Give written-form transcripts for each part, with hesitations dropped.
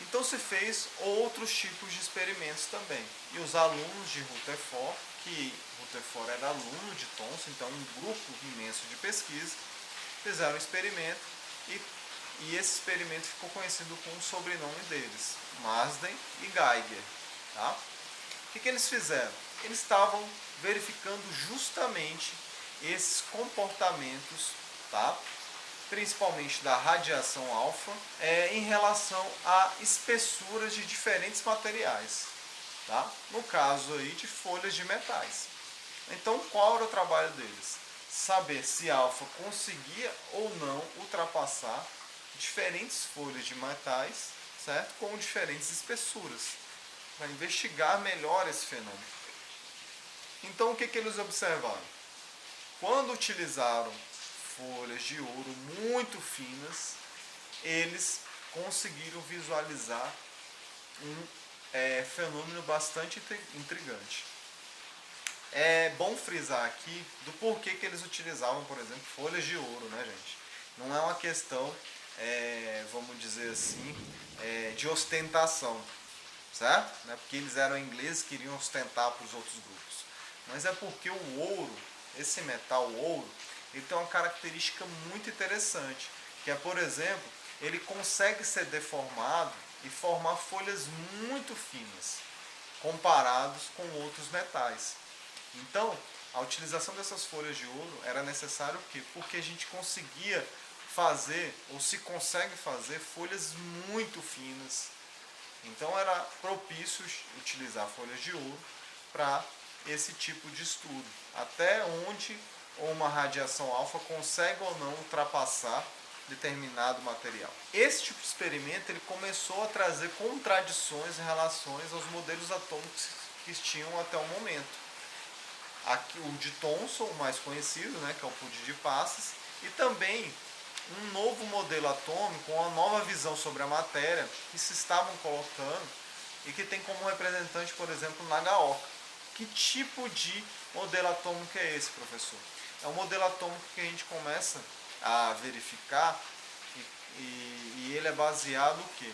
Então se fez outros tipos de experimentos também. E os alunos de Rutherford, que Rutherford era aluno de Thomson, então um grupo imenso de pesquisa, fizeram um experimento e esse experimento ficou conhecido com o sobrenome deles, Marsden e Geiger. Tá? O que eles fizeram? Eles estavam verificando justamente esses comportamentos, tá? Principalmente da radiação alfa, em relação a espessuras de diferentes materiais, tá? No caso aí de folhas de metais. Então, qual era o trabalho deles? Saber se alfa conseguia ou não ultrapassar diferentes folhas de metais, certo? Com diferentes espessuras, para investigar melhor esse fenômeno. Então, o que eles observaram? Quando utilizaram folhas de ouro muito finas, eles conseguiram visualizar um fenômeno bastante intrigante. É bom frisar aqui do porquê que eles utilizavam, por exemplo, folhas de ouro, né, gente? Não é uma questão, vamos dizer assim, de ostentação, certo? Não é porque eles eram ingleses que queriam ostentar para os outros grupos, mas é porque o ouro, esse metal ouro, ele tem uma característica muito interessante, que é, por exemplo, ele consegue ser deformado e formar folhas muito finas, comparados com outros metais. Então, a utilização dessas folhas de ouro era necessário o quê? Porque a gente conseguia fazer, ou se consegue fazer, folhas muito finas. Então era propício utilizar folhas de ouro para esse tipo de estudo. Até onde uma radiação alfa consegue ou não ultrapassar determinado material. Esse tipo de experimento ele começou a trazer contradições em relação aos modelos atômicos que tinham até o momento. Aqui, o de Thomson, o mais conhecido, né, que é o Pudim de Passes, e também um novo modelo atômico, uma nova visão sobre a matéria que se estavam colocando e que tem como representante, por exemplo, Nagaoka. Que tipo de modelo atômico é esse, professor? É um modelo atômico que a gente começa a verificar e ele é baseado o quê?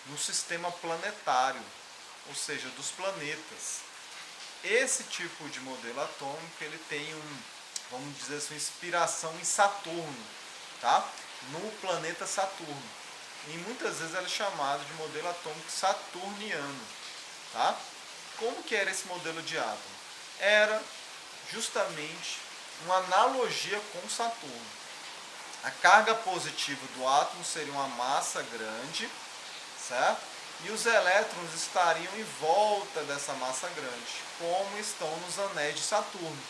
No sistema planetário, ou seja, dos planetas. Esse tipo de modelo atômico ele tem vamos dizer assim, uma inspiração em Saturno, tá? No planeta Saturno. E muitas vezes ele é chamado de modelo atômico saturniano, tá? Como que era esse modelo de átomo? Era justamente uma analogia com Saturno. A carga positiva do átomo seria uma massa grande, certo? E os elétrons estariam em volta dessa massa grande, como estão nos anéis de Saturno.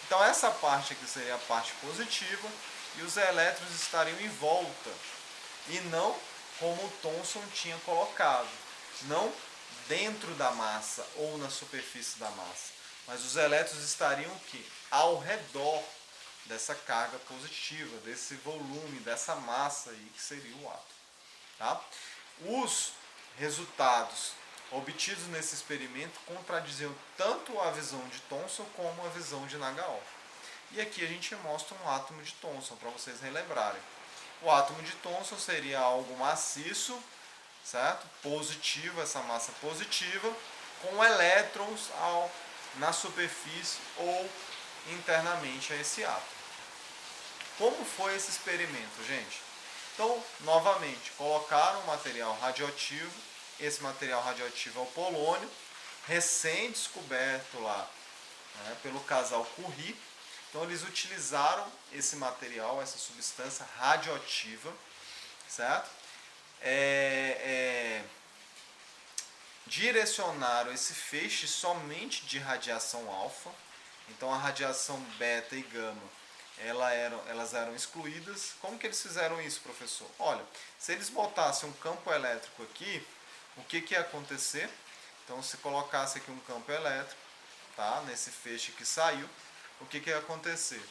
Então essa parte aqui seria a parte positiva e os elétrons estariam em volta, e não como o Thomson tinha colocado, não dentro da massa ou na superfície da massa, mas os elétrons estariam o quê? Ao redor dessa carga positiva, desse volume, dessa massa aí que seria o átomo. Tá? Os resultados obtidos nesse experimento contradiziam tanto a visão de Thomson como a visão de Nagaoka. E aqui a gente mostra um átomo de Thomson para vocês relembrarem. O átomo de Thomson seria algo maciço, certo? Positivo, essa massa positiva, com elétrons na superfície ou internamente a esse átomo. Como foi esse experimento, gente? Então, novamente, colocaram um material radioativo, esse material radioativo é o polônio, recém-descoberto lá, né, pelo casal Curie. Então, eles utilizaram esse material, essa substância radioativa, certo? Direcionaram esse feixe somente de radiação alfa, então a radiação beta e gama elas eram excluídas. Como que eles fizeram isso, professor? Olha, se eles botassem um campo elétrico aqui, o que ia acontecer? Então, se colocasse aqui um campo elétrico, tá, nesse feixe que saiu, o que ia acontecer?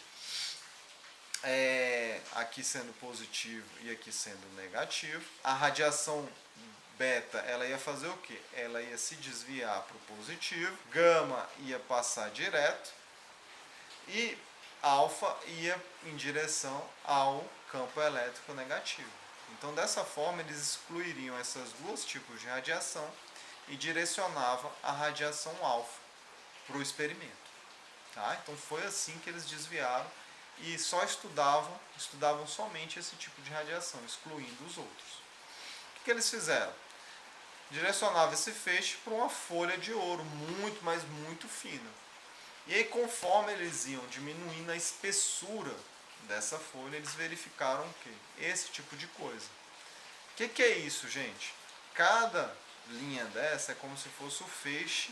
Aqui sendo positivo e aqui sendo negativo, a radiação beta ela ia fazer o que? Ela ia se desviar para o positivo, gama ia passar direto e alfa ia em direção ao campo elétrico negativo. Então, dessa forma, eles excluiriam esses dois tipos de radiação e direcionavam a radiação alfa para o experimento. Tá? Então, foi assim que eles desviaram e só estudavam somente esse tipo de radiação, excluindo os outros. O que eles fizeram? Direcionavam esse feixe para uma folha de ouro muito, mas muito fina. E aí, conforme eles iam diminuindo a espessura dessa folha, eles verificaram o quê? Esse tipo de coisa. O que é isso, gente? Cada linha dessa é como se fosse o feixe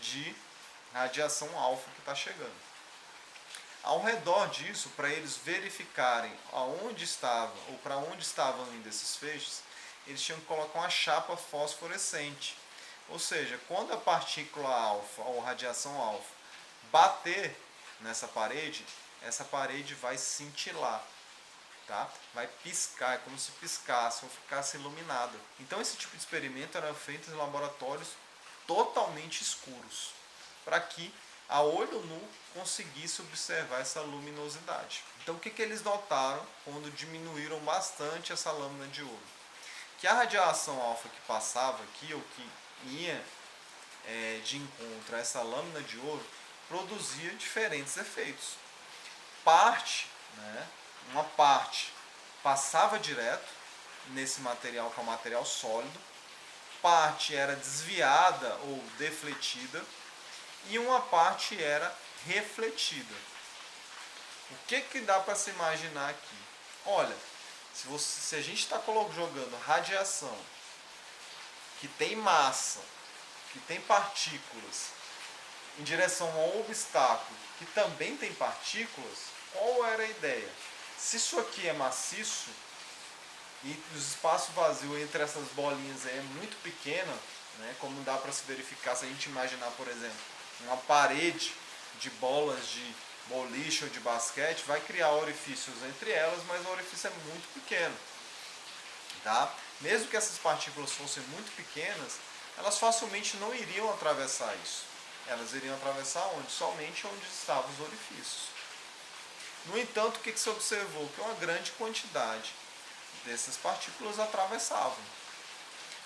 de radiação alfa que está chegando. Ao redor disso, para eles verificarem aonde estava ou para onde estavam indo esses feixes, eles tinham que colocar uma chapa fosforescente. Ou seja, quando a partícula alfa ou radiação alfa bater nessa parede, essa parede vai cintilar, tá? Vai piscar, é como se piscasse ou ficasse iluminada. Então esse tipo de experimento era feito em laboratórios totalmente escuros, para que a olho nu conseguisse observar essa luminosidade. Então o que eles notaram quando diminuíram bastante essa lâmina de ouro? Que a radiação alfa que passava aqui, ou que ia de encontro a essa lâmina de ouro, produzia diferentes efeitos. Uma parte passava direto nesse material que é um material sólido, parte era desviada ou defletida e uma parte era refletida. O que dá para se imaginar aqui? Olha, se a gente está jogando radiação que tem massa, que tem partículas, em direção a um obstáculo que também tem partículas, qual era a ideia? Se isso aqui é maciço e o espaço vazio entre essas bolinhas é muito pequeno, né, como dá para se verificar se a gente imaginar, por exemplo, uma parede de bolas de boliche ou de basquete, vai criar orifícios entre elas, mas o orifício é muito pequeno. Tá? Mesmo que essas partículas fossem muito pequenas, elas facilmente não iriam atravessar isso. Elas iriam atravessar onde? Somente onde estavam os orifícios. No entanto, o que se observou? Que uma grande quantidade dessas partículas atravessavam.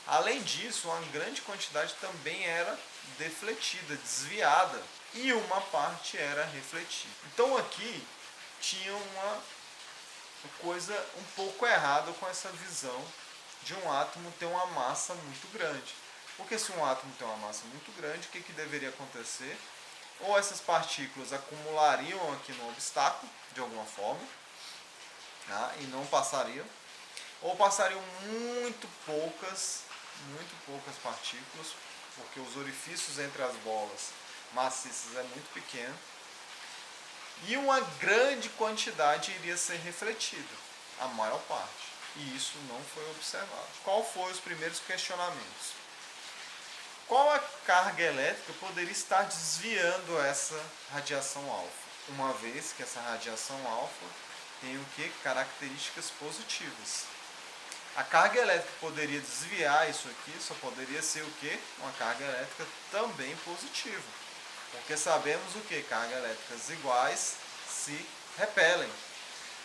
Além disso, uma grande quantidade também era defletida, desviada, e uma parte era refletida. Então aqui tinha uma coisa um pouco errada com essa visão de um átomo ter uma massa muito grande. Porque se um átomo tem uma massa muito grande, o que deveria acontecer? Ou essas partículas acumulariam aqui no obstáculo, de alguma forma, tá? E não passariam, ou passariam muito poucas partículas, porque os orifícios entre as bolas maciças é muito pequeno, e uma grande quantidade iria ser refletida, a maior parte, e isso não foi observado. Qual foram os primeiros questionamentos? Qual a carga elétrica poderia estar desviando essa radiação alfa? Uma vez que essa radiação alfa tem o que? Características positivas. A carga elétrica que poderia desviar isso aqui só poderia ser o que? Uma carga elétrica também positiva. Porque sabemos o que? Cargas elétricas iguais se repelem.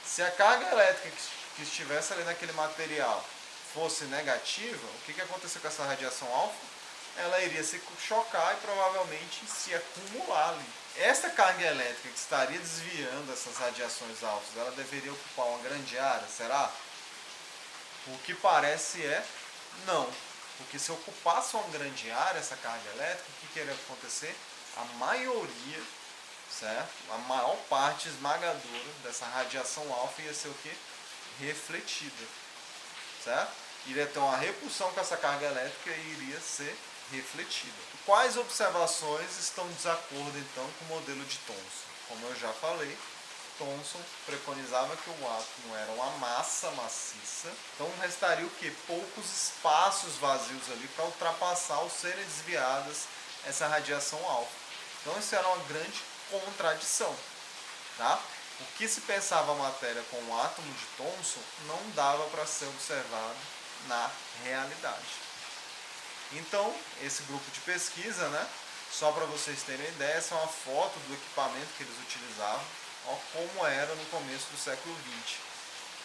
Se a carga elétrica que estivesse ali naquele material fosse negativa, o que aconteceu com essa radiação alfa? Ela iria se chocar e provavelmente se acumular ali. Essa carga elétrica que estaria desviando essas radiações alfas, ela deveria ocupar uma grande área, será? O que parece não. Porque se ocupasse uma grande área, essa carga elétrica, o que iria acontecer? A maioria, certo? A maior parte esmagadora dessa radiação alfa ia ser o quê? Refletida, certo? Iria ter uma repulsão com essa carga elétrica e iria ser refletida. Quais observações estão em desacordo então com o modelo de Thomson? Como eu já falei, Thomson preconizava que o átomo era uma massa maciça, então restaria o que? Poucos espaços vazios ali para ultrapassar ou serem desviadas essa radiação alfa. Então isso era uma grande contradição. Tá? O que se pensava a matéria com o átomo de Thomson não dava para ser observado na realidade. Então, esse grupo de pesquisa, né, só para vocês terem ideia, essa é uma foto do equipamento que eles utilizavam, ó, como era no começo do século XX.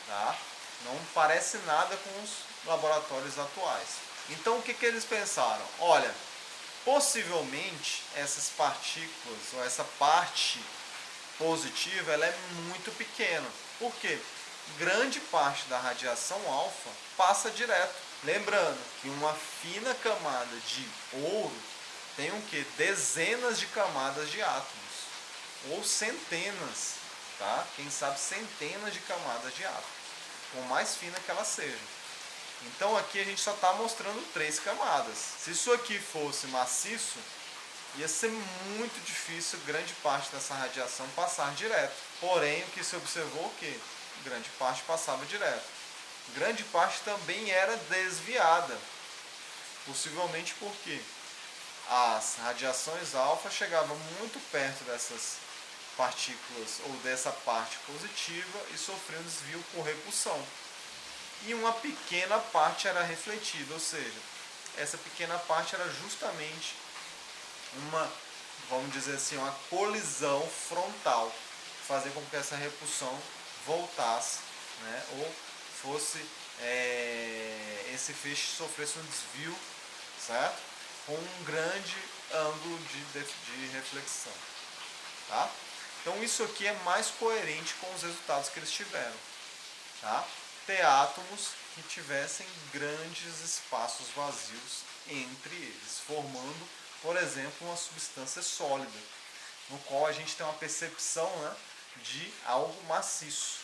Tá? Não parece nada com os laboratórios atuais. Então o que eles pensaram? Olha, possivelmente essas partículas ou essa parte positiva ela é muito pequena. Por quê? Grande parte da radiação alfa passa direto. Lembrando que uma fina camada de ouro tem o que? Dezenas de camadas de átomos. Ou centenas, tá? Quem sabe centenas de camadas de átomos. Por mais fina que ela seja. Então aqui a gente só está mostrando 3 camadas. Se isso aqui fosse maciço, ia ser muito difícil grande parte dessa radiação passar direto. Porém, o que se observou é que grande parte passava direto. Grande parte também era desviada. Possivelmente porque as radiações alfa chegavam muito perto dessas partículas ou dessa parte positiva e sofriam desvio por repulsão. E uma pequena parte era refletida, ou seja, essa pequena parte era justamente uma, vamos dizer assim, uma colisão frontal, fazer com que essa repulsão voltasse, né, ou fosse esse feixe sofresse um desvio, certo? Com um grande ângulo de reflexão, tá? Então isso aqui é mais coerente com os resultados que eles tiveram, tá? Ter átomos que tivessem grandes espaços vazios entre eles, formando, por exemplo, uma substância sólida, no qual a gente tem uma percepção, né, de algo maciço.